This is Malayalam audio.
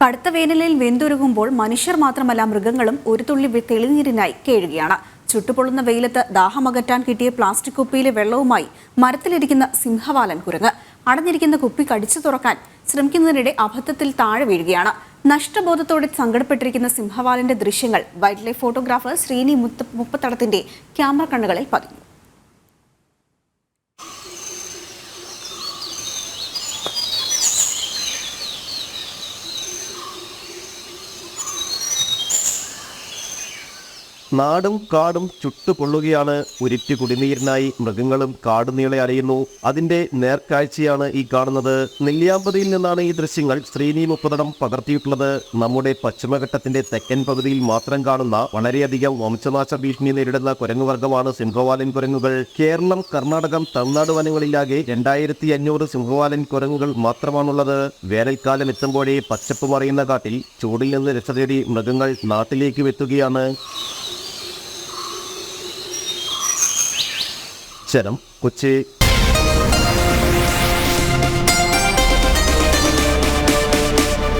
കടുത്ത വേനലിൽ വെന്തുരുകുമ്പോൾ മനുഷ്യർ മാത്രമല്ല മൃഗങ്ങളും ഒരു തുള്ളി തെളിനീരിനായി കേഴുകയാണ്. ചുട്ടുപൊള്ളുന്ന വെയിലത്ത് ദാഹമകറ്റാൻ കിട്ടിയ പ്ലാസ്റ്റിക് കുപ്പിയിലെ വെള്ളവുമായി മരത്തിലിരിക്കുന്ന സിംഹവാലൻ കുരങ്ങ് അടഞ്ഞിരിക്കുന്ന കുപ്പി കടിച്ചു തുറക്കാൻ ശ്രമിക്കുന്നതിനിടെ അബദ്ധത്തിൽ താഴെ വീഴുകയാണ്. നഷ്ടബോധത്തോടെ സങ്കടപ്പെട്ടിരിക്കുന്ന സിംഹവാലന്റെ ദൃശ്യങ്ങൾ വൈൽഡ് ലൈഫ് ഫോട്ടോഗ്രാഫർ ശ്രീനി മുപ്പത്തടത്തിന്റെ ക്യാമറ കണ്ണുകളിൽ പതിഞ്ഞു. നാടും കാടും ചുട്ടുപൊള്ളുകയാണ്. ഉരുറ്റി കുടിനീരിനായി മൃഗങ്ങളും കാടുനീളെ അലയുന്നു. അതിന്റെ നേർക്കാഴ്ചയാണ് ഈ കാണുന്നത്. നെല്ലിയാമ്പതിയിൽ നിന്നാണ് ഈ ദൃശ്യങ്ങൾ ശ്രീനി മുപ്പതടം പകർത്തിയിട്ടുള്ളത്. നമ്മുടെ പശ്ചിമഘട്ടത്തിന്റെ തെക്കൻ പകുതിയിൽ മാത്രം കാണുന്ന വളരെയധികം വംശനാശ ഭീഷണി നേരിടുന്ന കുരങ്ങുവർഗമാണ് സിംഹവാലൻ കുരങ്ങുകൾ. കേരളം, കർണാടകം, തമിഴ്നാട് വനങ്ങളിലാകെ 2500 സിംഹവാലൻ കുരങ്ങുകൾ മാത്രമാണുള്ളത്. വേനൽക്കാലം എത്തുമ്പോഴേ പച്ചപ്പ് മറയുന്ന കാട്ടിൽ ചൂടിൽ നിന്ന് രക്ഷ തേടി മൃഗങ്ങൾ നാട്ടിലേക്ക് എത്തുകയാണ്. കൊച്ചി.